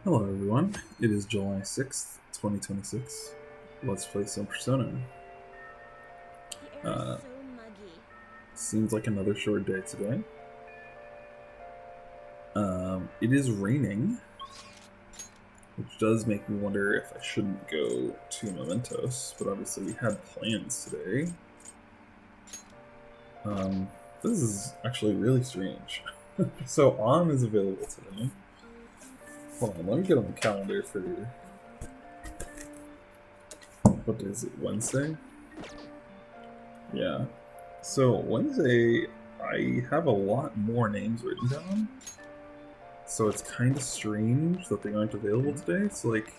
Hello everyone, it is July 6th, 2026. Let's play some Persona. The air is Uh, so muggy. Seems like another short day today. It is raining, which does make me wonder if I shouldn't go to Mementos, but obviously we had plans today. This is actually really strange. So On is available today. Hold on, let me get on the calendar for, what day is it, Wednesday? Yeah. So Wednesday, I have a lot more names written down. So it's kind of strange that they aren't available today. So like,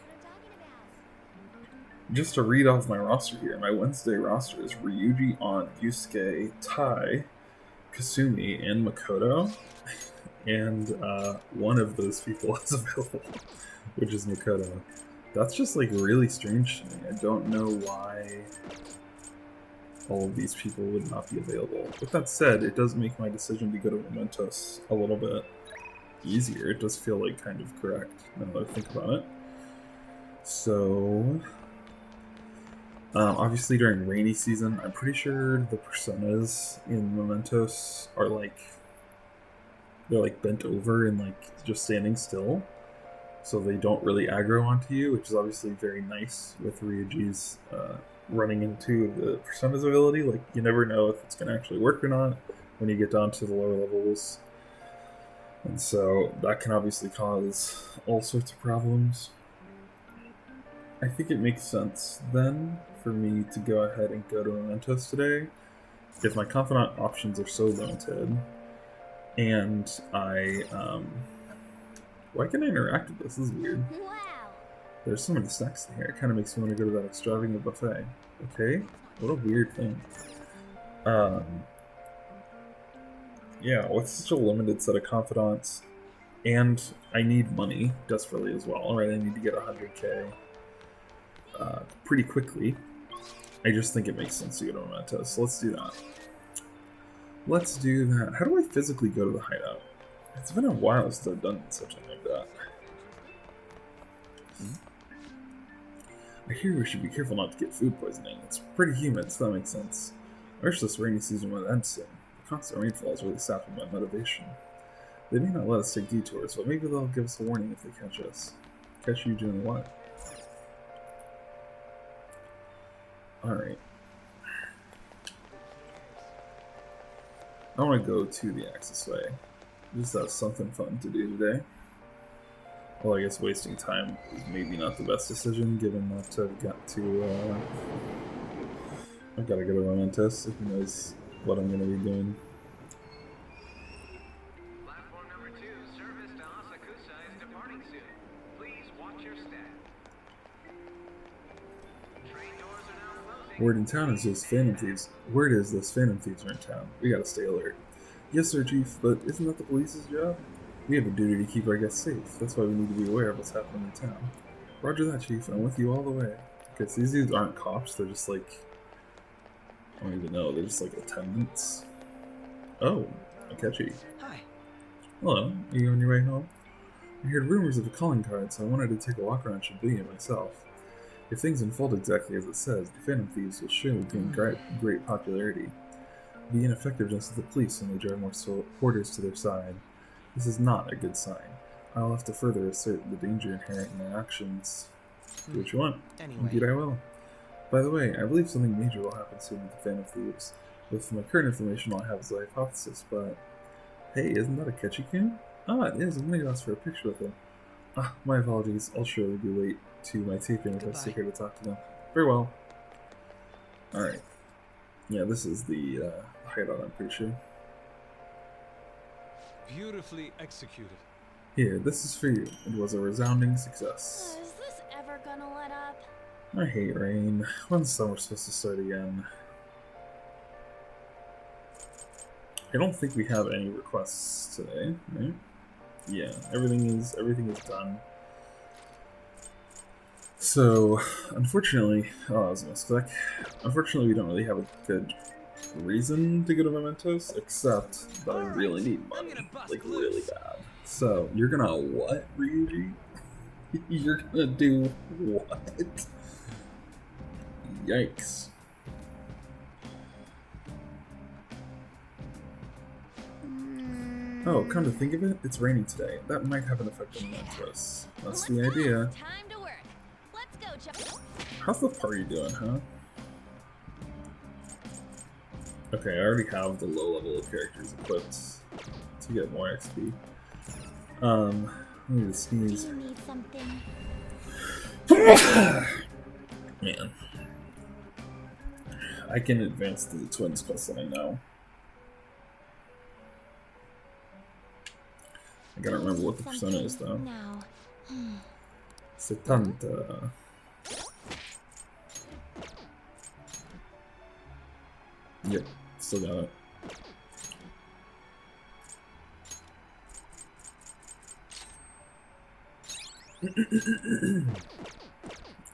just to read off my roster here, my Wednesday roster is Ryuji, On, Yusuke, Tai, Kasumi, and Makoto. And one of those people is available, which is Makoto. That's just like really strange to me. I don't know why all of these people would not be available. With that said, it does make my decision to go to Mementos a little bit easier. It does feel like kind of correct now that I think about it. So, obviously during rainy season, I'm pretty sure the personas in Mementos are like they're like bent over and like just standing still, so they don't really aggro onto you, which is obviously very nice with Ryuji's running into the persona's ability. Like you never know if it's going to actually work or not when you get down to the lower levels. And so that can obviously cause all sorts of problems. I think it makes sense then for me to go ahead and go to Mementos today if my confidant options are so limited. And why can I interact with this? This is weird. Wow. There's so many snacks in here. It kind of makes me want to go to that extravagant buffet. Okay, what a weird thing. Um, yeah, with such a limited set of confidants, and I need money desperately as well. Right, I need to get 100k pretty quickly. I just think it makes sense to go to Mementos. So let's do that. Let's do that. How do I physically go to the hideout? It's been a while since I've done something like that. I hear we should be careful not to get food poisoning. It's pretty humid, so that makes sense. I wish this rainy season would end soon. The constant rainfall is really sapping my motivation. They may not let us take detours, but maybe they'll give us a warning if they catch us. Catch you doing what? Alright. I want to go to the Axis Way. Just have something fun to do today. Well, I guess wasting time is maybe not the best decision, given that I've got to go to Mementos, if he knows what I'm going to be doing. Platform number 2, service to Asakusa is departing soon. Please watch your step. Train doors are now closing. Word in town is those Phantom Thieves. Word is those Phantom Thieves are in town. We gotta stay alert. Yes, sir, Chief, but isn't that the police's job? We have a duty to keep our guests safe. That's why we need to be aware of what's happening in town. Roger that, Chief. I'm with you all the way. Okay, so these dudes aren't cops. They're just like... I don't even know. They're just like attendants. Oh, Akechi. Hi. Hello. Are you on your way home? I heard rumors of a calling card, so I wanted to take a walk around Shibuya myself. If things unfold exactly as it says, the Phantom Thieves will surely gain great popularity. The ineffectiveness of the police when they drive more supporters to their side. This is not a good sign. I'll have to further assert the danger inherent in their actions. Do what you want. Anyway. Indeed I will. By the way, I believe something major will happen soon with the Phantom Thieves. With my current information, all I have is a hypothesis, but... Hey, isn't that a Ketchi-kun? Ah, it is. I'm going to ask for a picture with him. Ah, my apologies. I'll surely be late to my taping if I stay here to talk to them. Very well. Alright. Yeah, this is the hideout, I'm pretty sure. Beautifully executed. Here, this is for you. It was a resounding success. Is this ever gonna let up? I hate rain. When's summer supposed to start again? I don't think we have any requests today, right? Yeah, everything is done. So, unfortunately, oh, that was a mistake. Unfortunately, we don't really have a good reason to go to Mementos, except that I really need money, like really bad. So, you're gonna what, Ryuji? You're gonna do what? Yikes. Oh, come to think of it, it's raining today. That might have an effect on Mementos. That's the idea. Time to work. Let's go, Chuck. How's the party doing, huh? Okay, I already have the low level of characters equipped to get more XP. I need to sneeze. Do you need something? Man. I can advance to the twins quest line now. I gotta remember what the persona is though. Now. 70. Yep, still got it.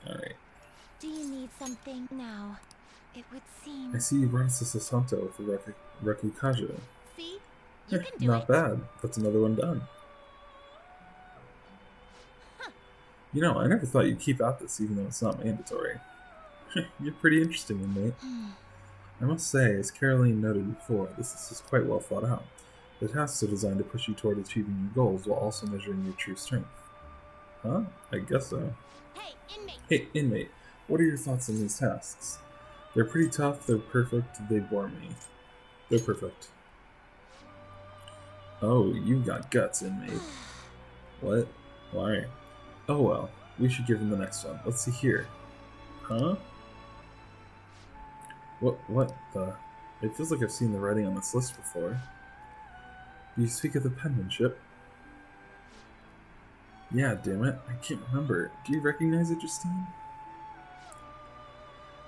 Alright. Do you need something now? It would seem. I see you brought us to Sasanto with the Rekukaja. See? You can do Not it. bad. That's another one done. Huh. You know, I never thought you'd keep at this even though it's not mandatory. You're pretty interesting, inmate. I must say, as Caroline noted before, this is quite well thought out. The tasks are designed to push you toward achieving your goals while also measuring your true strength. Huh? I guess so. Hey, inmate. Hey, inmate, what are your thoughts on these tasks? They're pretty tough, they're perfect, they bore me. They're perfect. Oh, you got guts, inmate. What? Why? Oh well, we should give him the next one. Let's see here. Huh? What the? It feels like I've seen the writing on this list before. Do you speak of the penmanship? Yeah, damn it, I can't remember. Do you recognize it, Justine?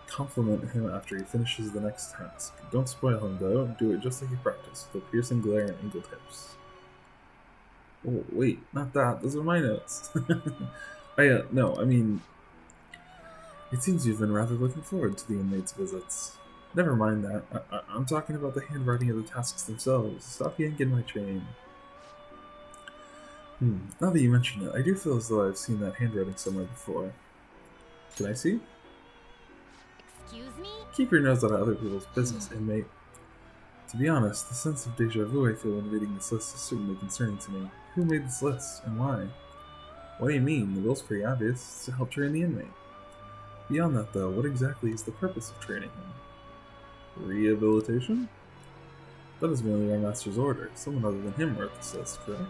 Compliment him after he finishes the next task. Don't spoil him though, do it just like you practiced, with a piercing glare and angled hips. Oh, wait, not that, those are my notes. No, I mean, it seems you've been rather looking forward to the inmates' visits. Never mind that, I'm talking about the handwriting of the tasks themselves. Stop yanking my chain. Now that you mention it, I do feel as though I've seen that handwriting somewhere before. Can I see? Excuse me? Keep your nose out of other people's business, inmate. To be honest, the sense of deja vu I feel when reading this list is certainly concerning to me. Who made this list, and why? What do you mean? The will's pretty obvious. It's to help train the inmate. Beyond that, though, what exactly is the purpose of training him? Rehabilitation? That is merely our master's order. Someone other than him wrote this list, correct?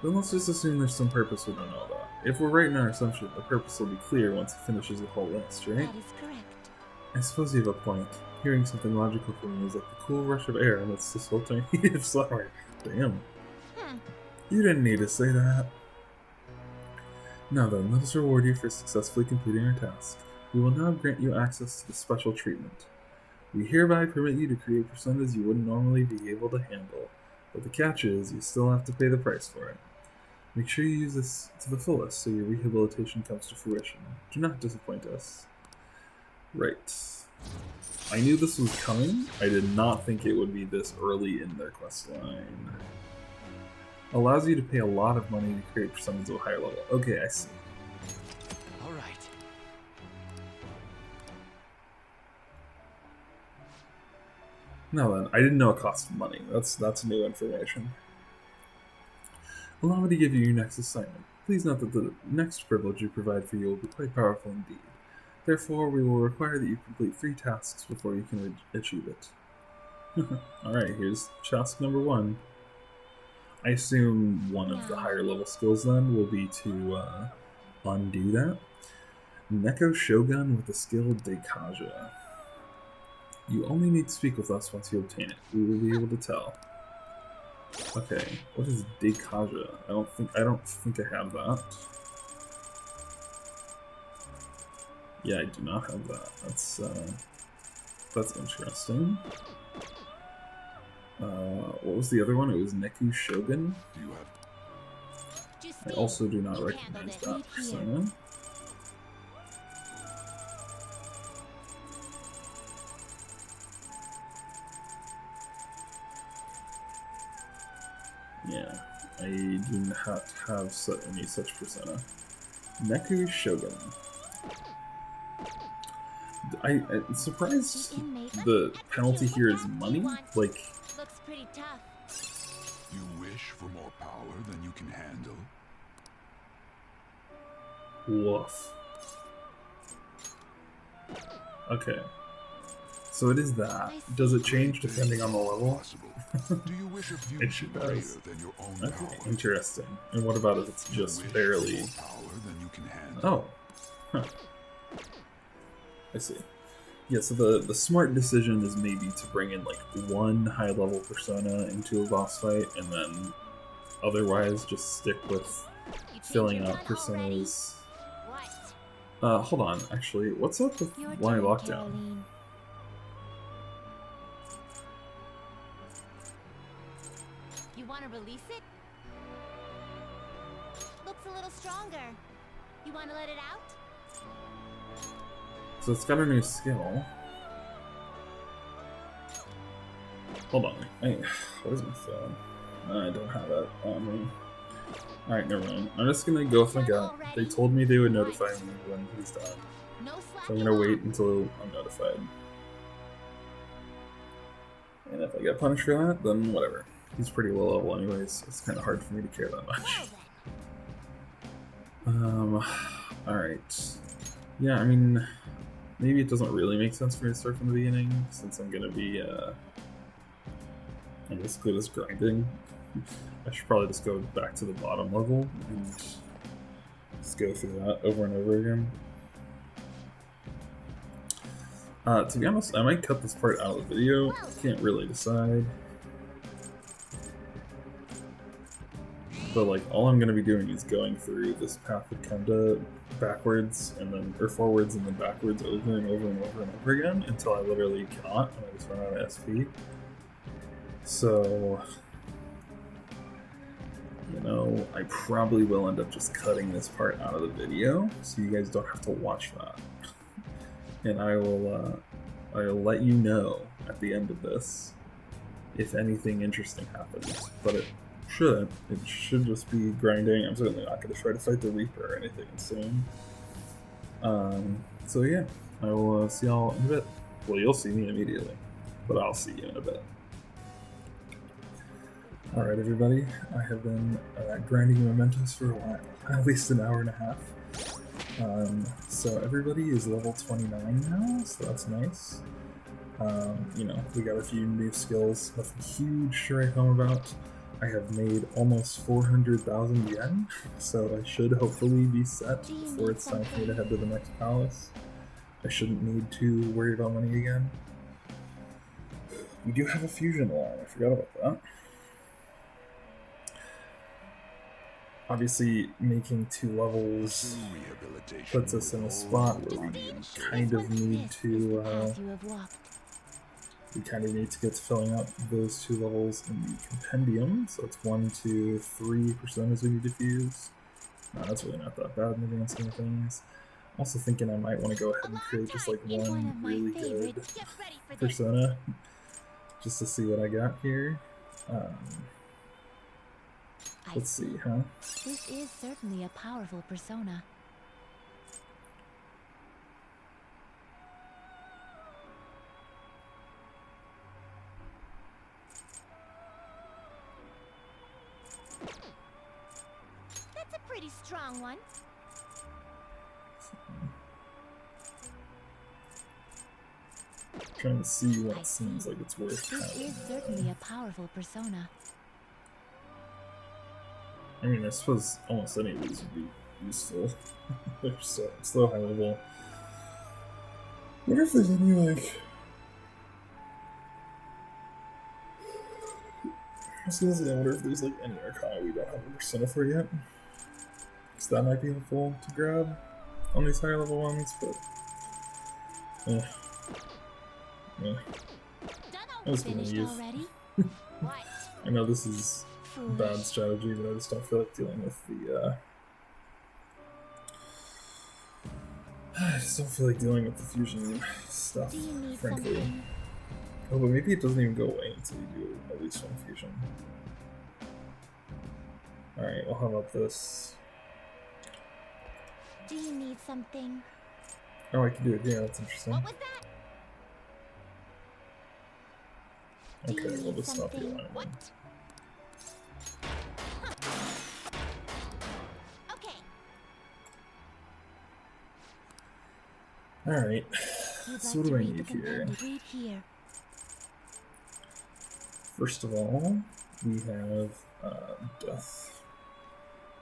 Then let's just assume there's some purpose we don't know about. If we're right in our assumption, the purpose will be clear once he finishes the whole list, right? That is correct. I suppose you have a point. Hearing something logical from you is like the cool rush of air amidst this sweltering heat of summer. Damn. You didn't need to say that. Now then, let us reward you for successfully completing our task. We will now grant you access to the special treatment. We hereby permit you to create personas you wouldn't normally be able to handle, but the catch is you still have to pay the price for it. Make sure you use this to the fullest so your rehabilitation comes to fruition. Do not disappoint us. Right. I knew this was coming. I did not think it would be this early in their quest line. Allows you to pay a lot of money to create personas of a higher level. Okay, I see. All right. Now then, I didn't know it cost money. That's new information. Allow me to give you your next assignment. Please note that the next privilege you provide for you will be quite powerful indeed. Therefore, we will require that you complete 3 tasks before you can achieve it. Alright, here's task number 1. I assume one of the higher level skills then will be to undo that. Neko Shogun with the skill Deikaja. You only need to speak with us once you obtain it. We will be able to tell. Okay, what is Deikaja? I don't think I have that. Yeah, I do not have that. That's interesting. What was the other one? It was Neku Shogun. Do you have I also do not recognize that persona. Yeah. I do not have any such persona. Neku Shogun. I'm surprised The inmate. the At penalty you, here what is else do you money. want? Like, Looks pretty tough. You wish for more power than you can handle? woof. Okay. So it is that. Does it change depending on the level? Possible. Do you wish a It fusion sure greater does. than your own Okay, power? interesting. And what about if it's You just wish for barely... more power than you can handle? Oh. Huh. I see. Yeah, so the smart decision is maybe to bring in like one high level persona into a boss fight and then otherwise just stick with You think filling you're out done already? personas. What? Hold on, actually, what's up with Your why turn, lockdown? Caroline. You want to release it? Looks a little stronger. You want to let it out? So it's got a new skill. Hold on, what is my phone? I don't have it on me. Alright, never mind. I'm just gonna go with my gut. They told me they would notify me when he's done. No So I'm slacking gonna off. wait until I'm notified. And if I get punished for that, then whatever. He's pretty low level anyways, so it's kinda hard for me to care that much. Well then. Alright. Yeah, I mean, maybe it doesn't really make sense for me to start from the beginning, since I'm gonna be, I guess good as grinding. I should probably just go back to the bottom level and just go through that over and over again. To be honest, I might cut this part out of the video. Can't really decide. But like, all I'm gonna be doing is going through this path of Kenda backwards and then, or forwards and then backwards over and over and over and over again until I literally cannot and I just run out of SP. So, you know, I probably will end up just cutting this part out of the video so you guys don't have to watch that. And I'll let you know at the end of this if anything interesting happens. But it should just be grinding. I'm certainly not going to try to fight the Reaper or anything soon. So yeah, I will see y'all in a bit. Well, you'll see me immediately, but I'll see you in a bit. Alright everybody, I have been grinding Mementos for a while, at least an hour and a half. So everybody is level 29 now, so that's nice. You know, we got a few new skills, nothing huge to write home about. I have made almost 400,000 yen, so I should hopefully be set before it's time for me to head to the next palace. I shouldn't need to worry about money again. We do have a fusion alarm, I forgot about that. Obviously, making 2 levels puts us in a spot where we kind of need to get to filling out those 2 levels in the compendium. So it's 1, 2, 3 personas we need to fuse. No, that's really not that bad in the grand scheme of things. I'm also thinking I might want to go ahead and create just like one really good persona, just to see what I got here. Let's see, huh? This is certainly a powerful persona. That's a pretty strong one. Trying to see what seems like it's worth This having. is certainly a powerful persona. I mean, I suppose almost any of these would be useful. They're so high level. I wonder if there's any, like... I was gonna say, I wonder if there's, like, any Arcana we don't have a persona for yet. Because that might be helpful to grab on these higher level ones, but... Yeah. I was gonna use... I know this is bad strategy, but I just don't feel like dealing with the, I just don't feel like dealing with the fusion stuff, frankly. Something? Oh, but maybe it doesn't even go away until you do at least one fusion. Alright, well, how about this? Do you need something? Oh, I can do it. Yeah, that's interesting. What was that? Do Okay, you we'll need just stop here something? then. What? Okay. Alright, You'd so like what to do I read the need here? compendium. Read here. First of all, we have death.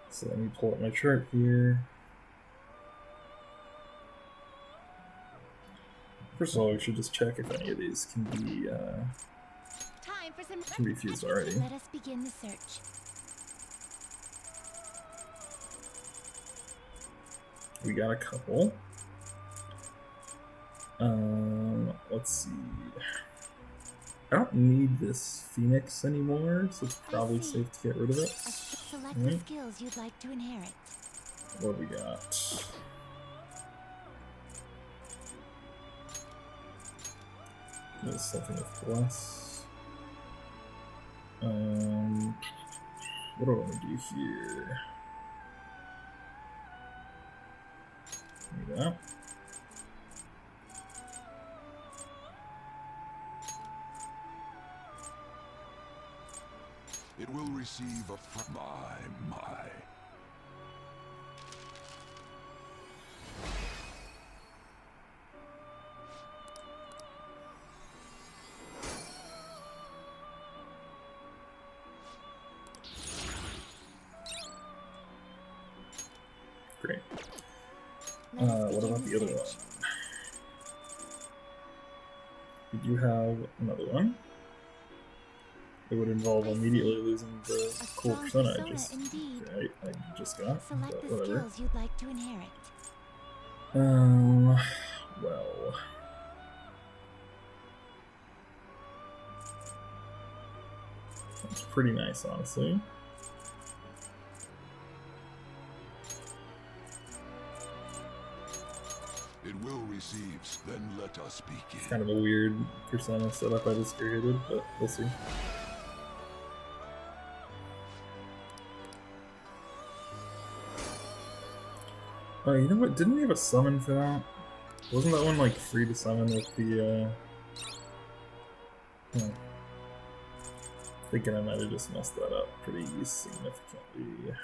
So let me pull up my chart here. First of all, we should just check if any of these can be Time for some. fused already. Let us begin the search. We got a couple. Let's see. I don't need this Phoenix anymore, so it's probably safe to get rid of it. Select the skills you'd like to inherit. What do we got? There's something with Bless. What do I want to do here? Maybe that. It will receive a my. Great. What about the other one? We do have another one. It would involve immediately losing the cool persona I just got. Select But the whatever. skills you'd like to inherit. Well. That's pretty nice, honestly. It will receive, then let us begin. It's kind of a weird persona setup I just created, but we'll see. Oh, you know what? Didn't we have a summon for that? Wasn't that one like free to summon with the Thinking I might have just messed that up pretty significantly.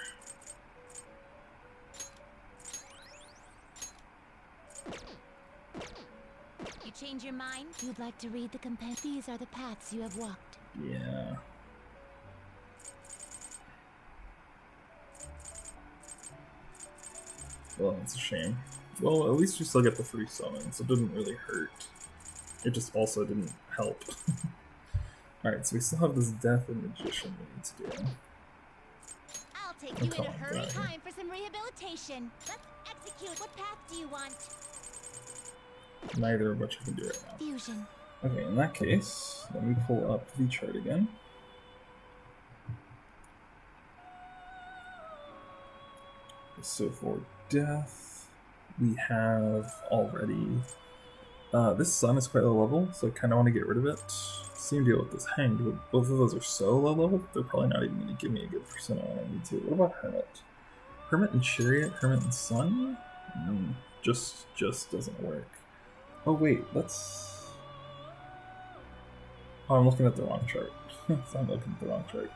You change your mind? You'd like to read the compendium? These are the paths you have walked. Yeah. Well, that's a shame. Well, at least we still get the free summon, so it didn't really hurt. It just also didn't help. Alright, so we still have this Death and Magician we need to do. I'll take you in a hurry. Time for some rehabilitation. Let's execute. What path do you want? Neither of which I can do right now. Fusion. Okay, in that case, let me pull up the chart again. So for Death, we have already... this Sun is quite low level, so I kind of want to get rid of it. Same deal with this Hanged, but both of those are so low level, they're probably not even going to give me a good persona when I need to. What about Hermit? Hermit and Chariot, Hermit and Sun? Just doesn't work. Oh wait, let's... Oh, I'm looking at the wrong chart. I'm looking at the wrong chart.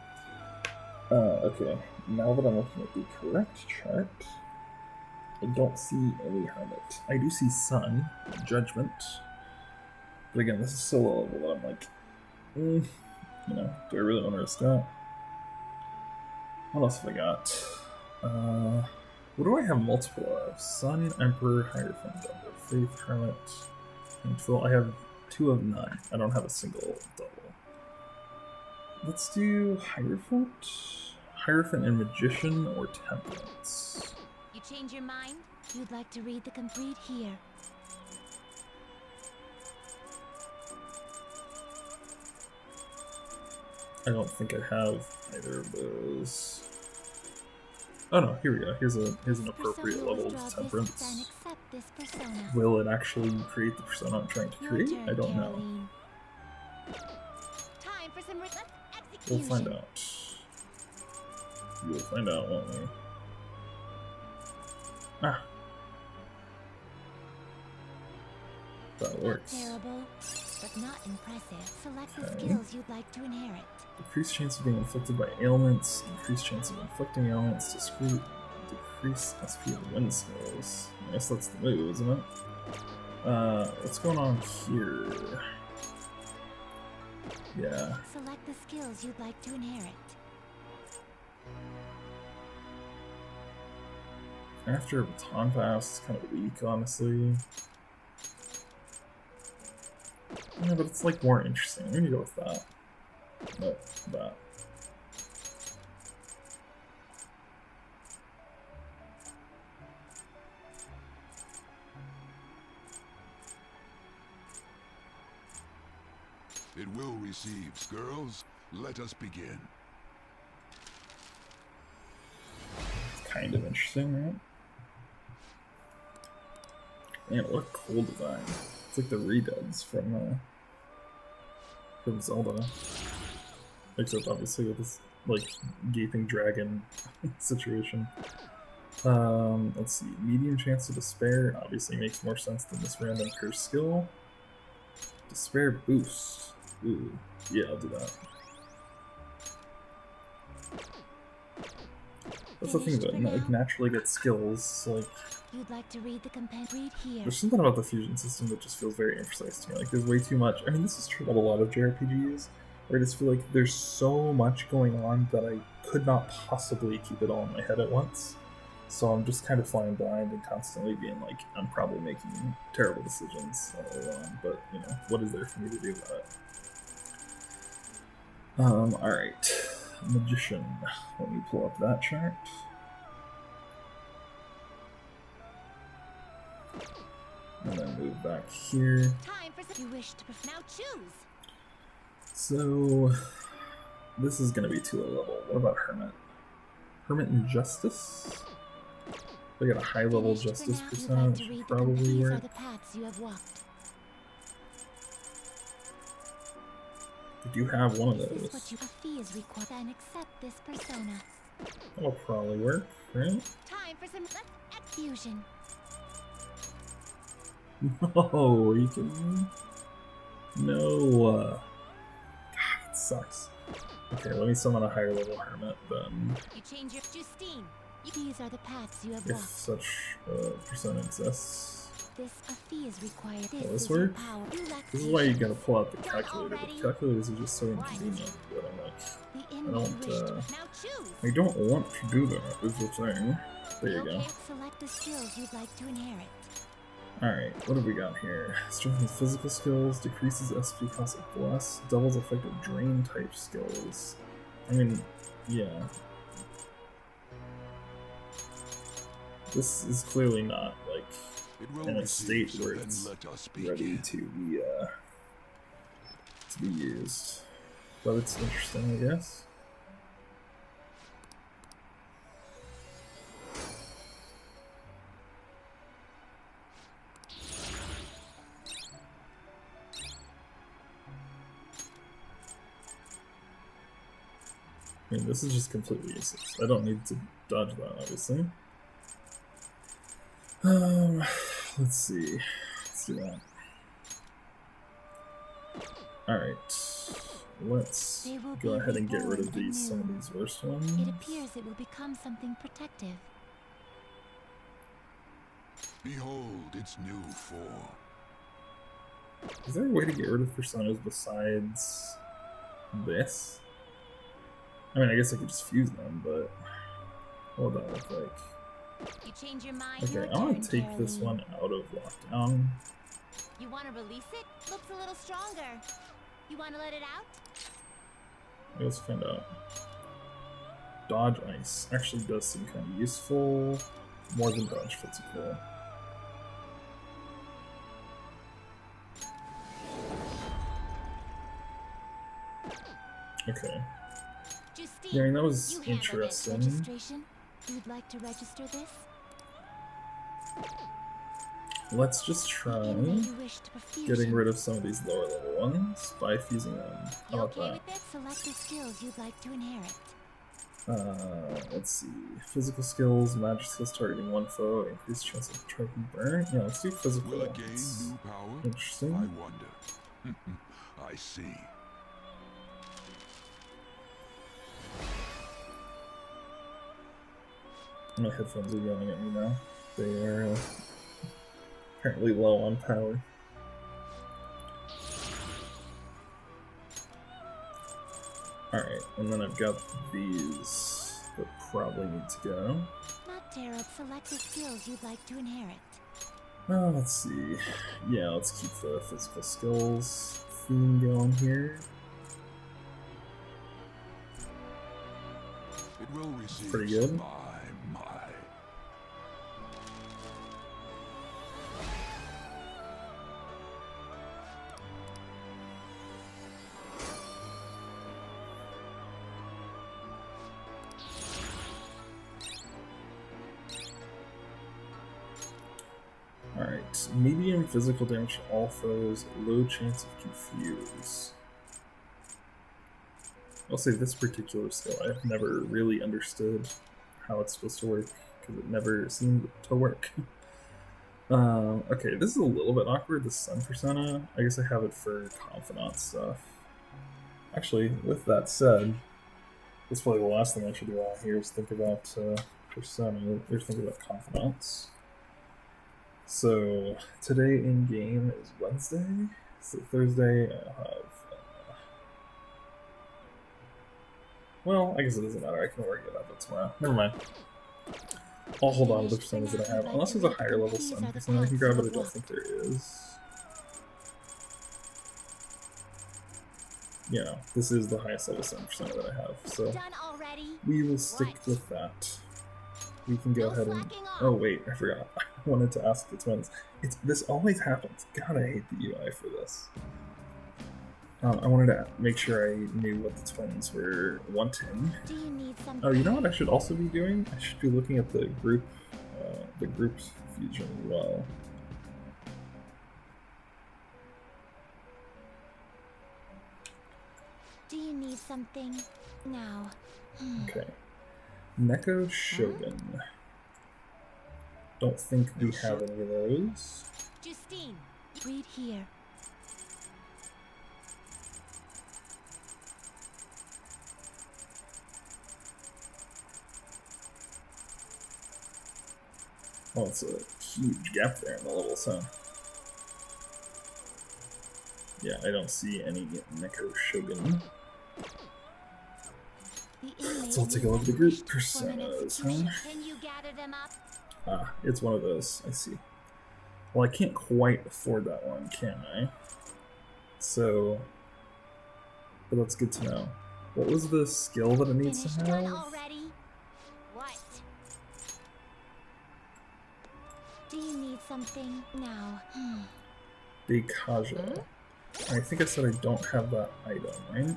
Okay, now that I'm looking at the correct chart, I don't see any Hermit. I do see Sun, Judgment, but again, this is so low level that I'm like, you know, do I really want to risk that? What else have I got? What do I have multiple of? Sun, Emperor, Hierophant, Double, Faith, Hermit, and Twill. I have 2 of 9. I don't have a single double. Let's do Hierophant, Hierophant and Magician, or Temperance. You change your mind? You'd like to read the complete here. I don't think I have either of those. Oh no, here we go. Here's an appropriate level of Temperance. Will it actually create the persona I'm trying to create? I don't know. We'll find out. We'll find out, won't we? Ah. That works. Terrible, but not impressive. Select the skills you'd like to inherit. Decreased chance of being inflicted by ailments. Increased chance of inflicting ailments. Decrease SP and wind skills. I guess that's the move, isn't it? What's going on here? Yeah. Select the skills you'd like to inherit. After a baton pass, it's kind of weak, honestly. Yeah, but it's like more interesting. I'm gonna go with that. No, that. It will receive. Girls, let us begin. It's kind of interesting, right? Man, what a cool design. It's like the redubs from Zelda. Except obviously with this like gaping dragon situation. Let's see. Medium chance to despair obviously makes more sense than this random curse skill. Despair boost. Ooh, yeah, I'll do that. That's the thing that like naturally get skills. Like You'd like to read the read here. there's something about the fusion system that just feels very imprecise to me. Like there's way too much. I mean, this is true about a lot of JRPGs. Where I just feel like there's so much going on that I could not possibly keep it all in my head at once. So I'm just kind of flying blind and constantly being like, I'm probably making terrible decisions all the way on, but you know, what is there for me to do about it? Alright. Magician. Let me pull up that chart. And then move back here. Time for you wish to now choose. So this is gonna be too low level. What about Hermit? Hermit and Justice? They got a high level justice percentage, should probably work. The paths you have walked. I do have one of This is those. what you a fee is required and accept this persona. That'll probably work, right? Time for some fusion. No, are you kidding me? No. God, it sucks. Okay, let me summon a higher level Hermit then. You change your Justine. These are the paths you have If walked. such a persona exists. This a fee is required. Will this is your work? power. This is why you gotta pull out the calculator. The calculators are just so inconvenient that I'm like, The I end you don't, wish to now choose. I don't want to do that, is the thing. There you go. Okay, select the skills you'd like to inherit. Alright, what have we got here? Strengthens physical skills, decreases SP cost of bless, doubles effective drain type skills. I mean, yeah. This is clearly not, like, It will in a receive, state so where then it's let us ready begin. to be used. But it's interesting, I guess. I mean, this is just completely useless. I don't need to dodge that, obviously. Let's see. Let's do that. Alright. Let's go ahead and get rid of some of these worst ones. It appears it will become something protective. Behold its new form. Is there a way to get rid of personas besides this? I mean, I guess I could just fuse them, but what would that look like? You change your mind. Okay, I want to take this one out of lockdown. You want to release it? Looks a little stronger. You want to let it out? Let's find out. Dodge Ice actually does seem kind of useful, more than Dodge Physical. Okay. Justine, Yeah, I mean, that was you handle this interesting. registration. You'd like to register this? Let's just try You wish to perfusion. getting rid of some of these lower level ones by fusing them. How You about okay that? with it? Select the skills you'd like to inherit. Let's see. Physical skills, magic skills targeting one foe, increased chance of striking burn. Yeah, let's do physical. Will it gain It's new power? interesting. I wonder. I see. My headphones are yelling at me now. They are apparently low on power. Alright, and then I've got these that probably need to go. Not terrible. Select the skills you'd like to inherit. Let's see. Yeah, let's keep the physical skills theme going here. It will receive Pretty good. my. Alright, medium physical damage to all foes, low chance of confuse. I'll say this particular skill, I've never really understood how it's supposed to work, because it never seemed to work. Okay, this is a little bit awkward, the Sun Persona. I guess I have it for confidant stuff. Actually, with that said, that's probably the last thing I should do out here is think about Persona, or think about confidants. So, today in game is Wednesday, so Thursday I'll have... well, I guess it doesn't matter, I can worry about that tomorrow. Never mind. I'll hold on to the personas that I have, unless there's a higher level Sun persona I can grab, but I don't think there is. Yeah, this is the highest level Sun persona that I have, so we will stick with that. We can go ahead and... oh wait, I forgot. I wanted to ask the twins. This always happens. God, I hate the UI for this. I wanted to make sure I knew what the twins were wanting. Do you need something? Oh, you know what I should also be doing? I should be looking at the group fusion as well. Do you need something? Now. Okay. Neko Shogun. Don't think we have any of those. Justine, read here. Oh, it's a huge gap there in the levels, huh? Yeah, I don't see any Neko Shogun. So I'll take a look at the group personas, huh? Can you gather them up? Ah, it's one of those. I see. Well, I can't quite afford that one, can I? So, but that's good to know. What was the skill that it needs to have? Done already? What? Do you need something now? Deikaja. I think I said I don't have that item, right?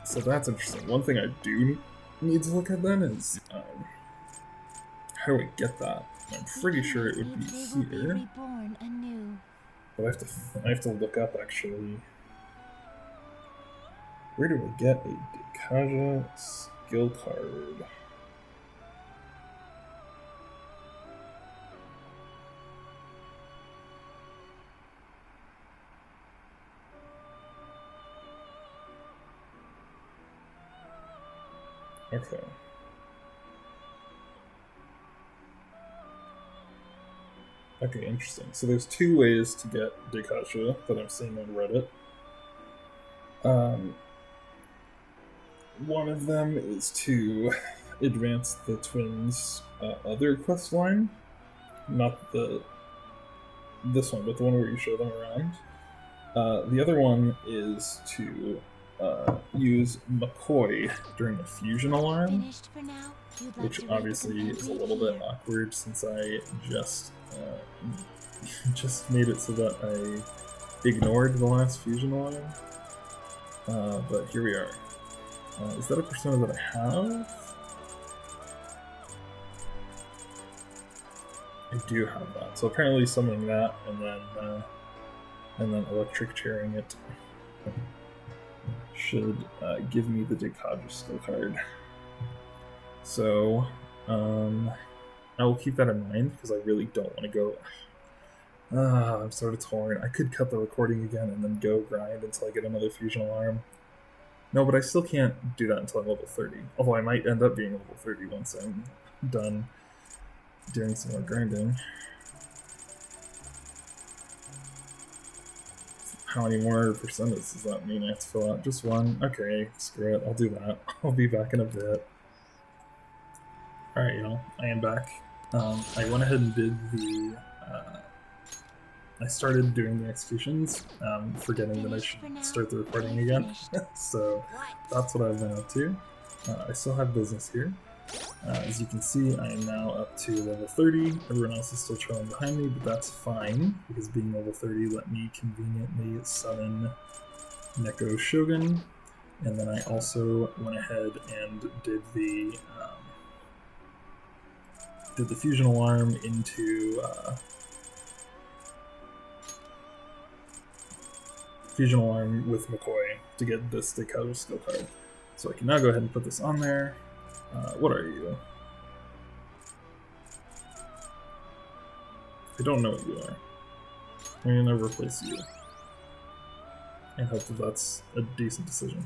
So that's interesting. One thing I do need to look at then is how do I get that? I'm pretty sure it would be here, but I have to look up actually. Where do I get a Deikaja skill card? Okay. Okay, interesting. So there's two ways to get Deikaja that I'm seeing on Reddit. One of them is to advance the twins' other quest line, not this one, but the one where you show them around. The other one is to use McCoy during a fusion alarm, which obviously is a little bit awkward since I just made it so that I ignored the last fusion alarm. But here we are. Is that a persona that I have? I do have that. So apparently summoning that and then electric chairing it should give me the Decadra skill card. So, I will keep that in mind because I really don't want to go. I'm sort of torn. I could cut the recording again and then go grind until I get another fusion alarm. No, but I still can't do that until I'm level 30. Although I might end up being level 30 once I'm done doing some more grinding. How many more percentages does that mean I have to fill out? Just one? Okay, screw it. I'll do that. I'll be back in a bit. Alright, y'all. I am back. I went ahead and did the... I started doing the executions, forgetting that I should start the recording again. So that's what I've been up to. I still have business here. As you can see, I am now up to level 30. Everyone else is still trailing behind me, but that's fine, because being level 30 let me conveniently summon Neko Shogun. And then I also went ahead and did the fusion alarm into fusion alarm with McCoy to get this Decadra skill card. So I can now go ahead and put this on there. What are you? I don't know what you are. I'm gonna replace you. And hope that that's a decent decision.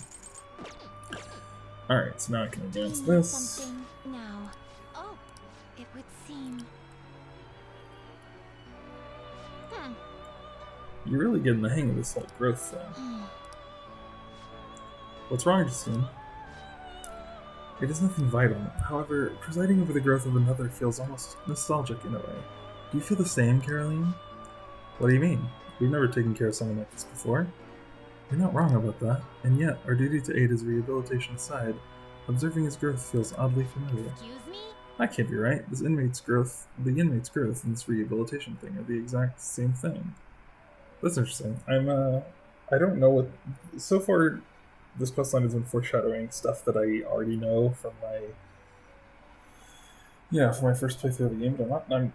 Alright, so now I can advance this. Something now. Oh, it would seem. You're really getting the hang of this whole growth thing. What's wrong, Justine? It is nothing vital. However, presiding over the growth of another feels almost nostalgic in a way. Do you feel the same, Caroline? What do you mean? We've never taken care of someone like this before. You're not wrong about that, and yet our duty to aid his rehabilitation aside, observing his growth feels oddly familiar. Excuse me? That can't be right. The inmate's growth and this rehabilitation thing are the exact same thing. That's interesting. I don't know what... So far, this questline has been foreshadowing stuff that I already know from my... Yeah, from my first playthrough of the game, but I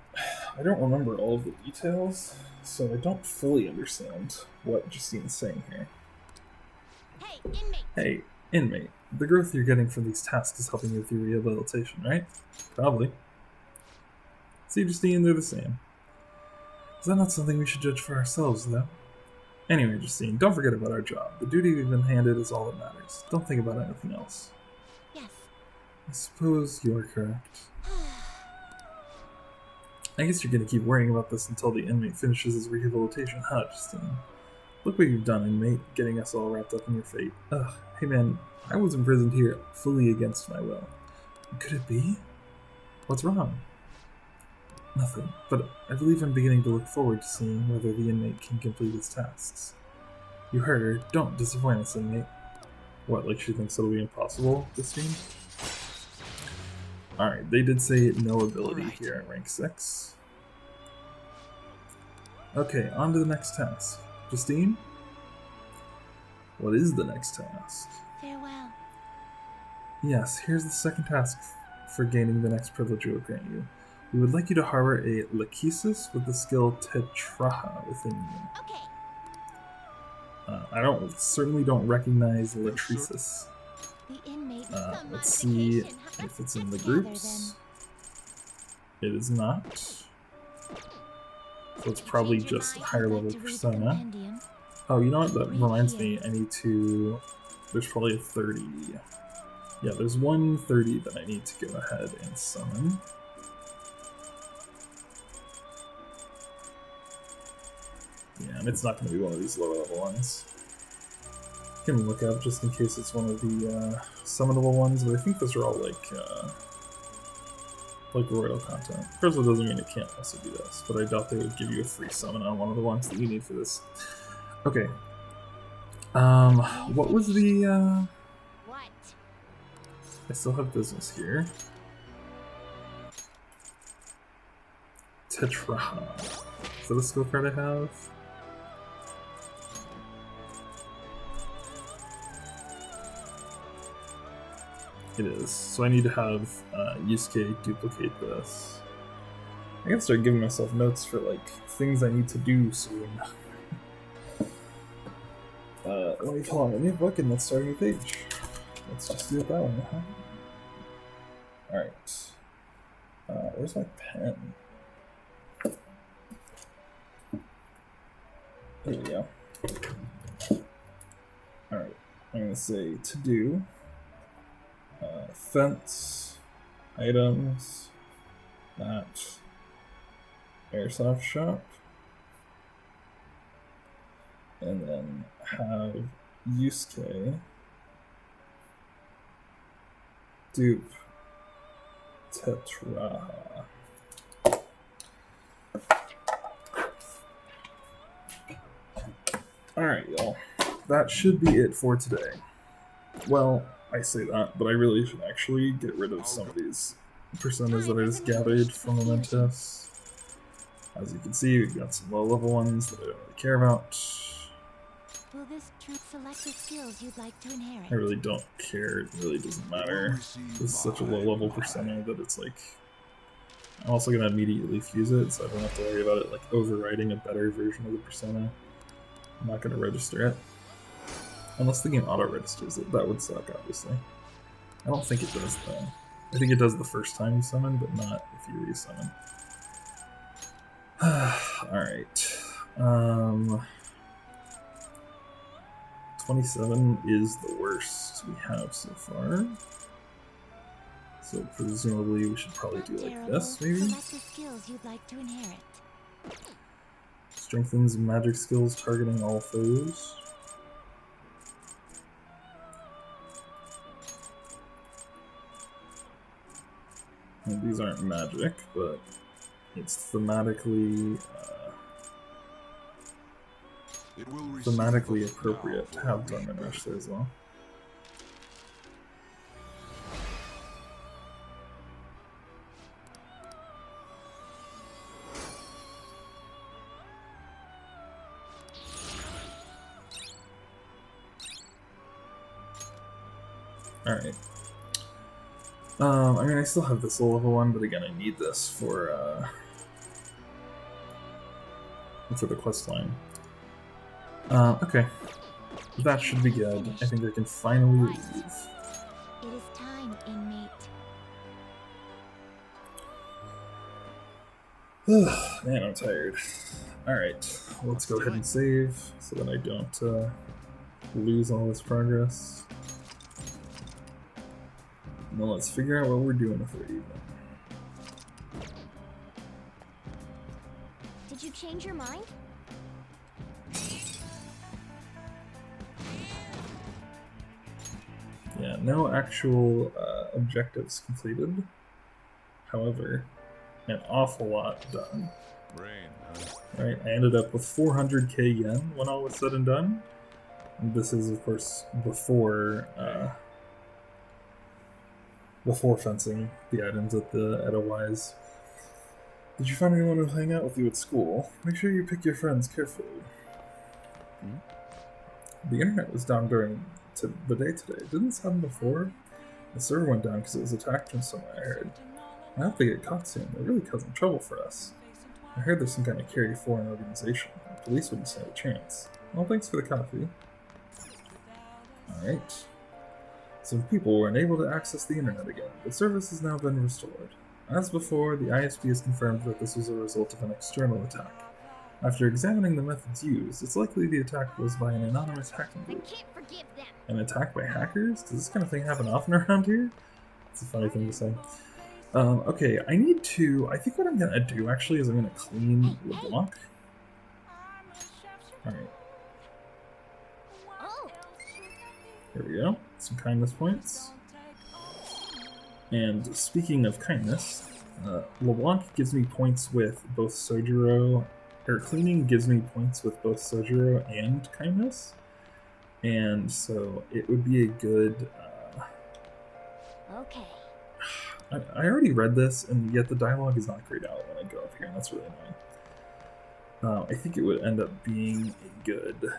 don't remember all of the details, so I don't fully understand what Justine's saying here. Hey, inmate! Hey, inmate. The growth you're getting from these tasks is helping you with your rehabilitation, right? Probably. See, Justine, they're the same. Is that not something we should judge for ourselves, though? Anyway, Justine, don't forget about our job. The duty we've been handed is all that matters. Don't think about anything else. Yes. I suppose you're correct. I guess you're gonna keep worrying about this until the inmate finishes his rehabilitation, huh, Justine? Look what you've done, inmate, getting us all wrapped up in your fate. Ugh, hey man, I was imprisoned here fully against my will. Could it be? What's wrong? Nothing, but I believe I'm beginning to look forward to seeing whether the inmate can complete his tasks. You heard her. Don't disappoint us, inmate. What, like she thinks it'll be impossible, Justine? Alright, they did say no ability here at rank 6. Okay, on to the next task. Justine? What is the next task? Farewell. Yes, here's the second task for gaining the next privilege we will grant you. We would like you to harbor a Lachesis with the skill Tetraha within you. Okay. I certainly don't recognize Lachesis. The inmate needs some Let's see modification. if it's in the Let's gather groups. It is not. So it's probably Change your just a mind, higher I'd level like to read the persona. compendium. Oh, you know what? That reminds me. I need to... There's probably a 30. Yeah, there's one 30 that I need to go ahead and summon. Yeah, and it's not going to be one of these lower level ones. I can look up just in case it's one of the summonable ones, but I think those are all like royal content. Of course, it doesn't mean it can't also do this, but I doubt they would give you a free summon on one of the ones that you need for this. Okay. What was the What? I still have business here. Tetraha. Is that a skill card I have? It is. So I need to have Yusuke duplicate this. I gotta start giving myself notes for like things I need to do soon. Let me pull out a new book and let's start a new page. Let's just do it that way, huh? Alright. Where's my pen? There we go. Alright. I'm going to say to do. Fence. Items. That. Airsoft shop. And then have Yusuke dupe Tetraha. Alright, y'all. That should be it for today. Well, I say that, but I really should actually get rid of some of these personas that I just gathered from Mementos. As you can see, we've got some low-level ones that I don't really care about. Will this truth select the skills you'd like to inherit? I really don't care. It really doesn't matter. This is such a low-level persona that it's like... I'm also going to immediately fuse it, so I don't have to worry about it like overriding a better version of the persona. I'm not going to register it. Unless the game auto-registers it. That would suck, obviously. I don't think it does, though. I think it does the first time you summon, but not if you resummon. Alright. 27 is the worst we have so far. So presumably we should probably do like this, maybe? Select the skills you'd like to inherit. Strengthens magic skills targeting all foes. And these aren't magic, but it's thematically appropriate to have Diamond Rush there as well. Alright. I mean, I still have this level one, but again, I need this for the quest line. Okay. That should be good. I think I can finally leave. It is time, inmate. Man, I'm tired. Alright, let's go ahead and save so that I don't lose all this progress. Now let's figure out what we're doing for evening. Did you change your mind? Yeah, no actual objectives completed. However, an awful lot done. Right, I ended up with 400k yen when all was said and done. And this is, of course, before fencing the items at a Wise. Did you find anyone who'll hang out with you at school? Make sure you pick your friends carefully. The internet was down during the day today. Didn't this happen before? The server went down because it was attacked from somewhere, I heard. I hope they get caught soon. They're really causing trouble for us. I heard there's some kind of carry foreign organization. The police wouldn't stand a chance. Well, thanks for the coffee. Alright. Some people were unable to access the internet again. The service has now been restored. As before, the ISP has confirmed that this was a result of an external attack. After examining the methods used, it's likely the attack was by an anonymous hacking I group. can't forgive them. An attack by hackers? Does this kind of thing happen often around here? It's a funny thing to say. Okay, I think what I'm gonna do actually is I'm gonna clean LeBlanc. Alright. Oh, Here we go. Some kindness points. And speaking of kindness, LeBlanc gives me points with both Sojiro, or cleaning gives me points with both Sojiro and kindness. And so it would be a good... okay. I already read this, and yet the dialogue is not grayed out when I go up here, and that's really annoying. I think it would end up being a good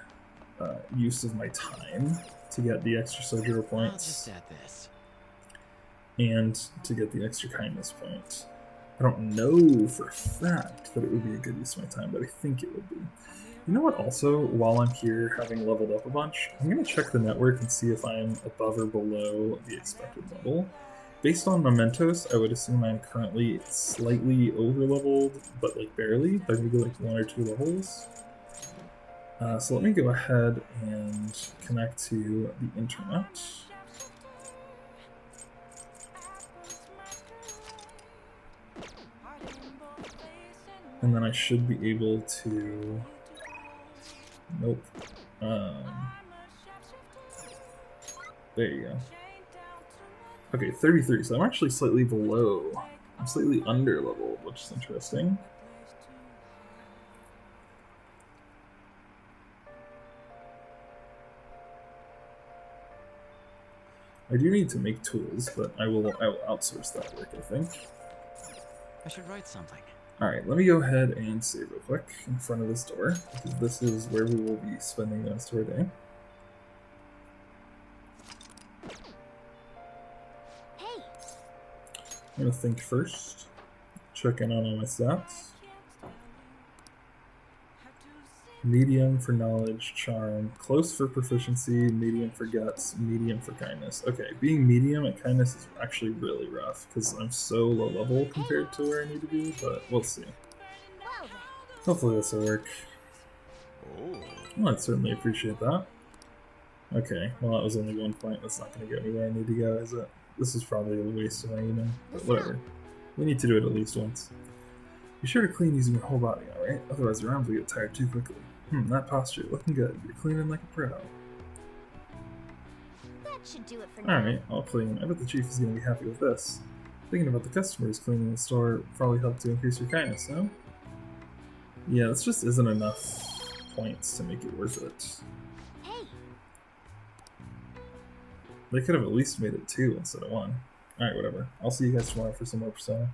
use of my time to get the extra Sojiro points. I'll just add this. And to get the extra kindness point. I don't know for a fact that it would be a good use of my time, but I think it would be. You know what, also, while I'm here having leveled up a bunch, I'm going to check the network and see if I'm above or below the expected level. Based on Mementos, I would assume I'm currently slightly over-leveled, but like barely, by maybe like 1 or 2 levels. So let me go ahead and connect to the internet. And then I should be able to... Nope. There you go. Okay, 33, so I'm actually slightly below. I'm slightly under-leveled, which is interesting. I do need to make tools, but I will outsource that work, I think. I should write something. Alright, let me go ahead and save real quick in front of this door, because this is where we will be spending the rest of our day. Hey. I'm going to think first, check in on all my stats. Medium for knowledge, charm, close for proficiency, medium for guts, medium for kindness. Okay, being medium at kindness is actually really rough because I'm so low level compared to where I need to be, but we'll see. Hopefully this will work. Well, I'd certainly appreciate that. Okay, well that was only 1 point. That's not going to get me where I need to go, is it? This is probably a waste of my evening, but whatever. We need to do it at least once. Be sure to clean using your whole body, alright? Otherwise your arms will get tired too quickly. That posture, looking good. You're cleaning like a pro. That should do it for now. Alright, I'll clean. I bet the chief is going to be happy with this. Thinking about the customers cleaning the store probably helped to increase your kindness, no? Yeah, this just isn't enough points to make it worth it. Hey. They could have at least made it 2 instead of 1. Alright, whatever. I'll see you guys tomorrow for some more Persona.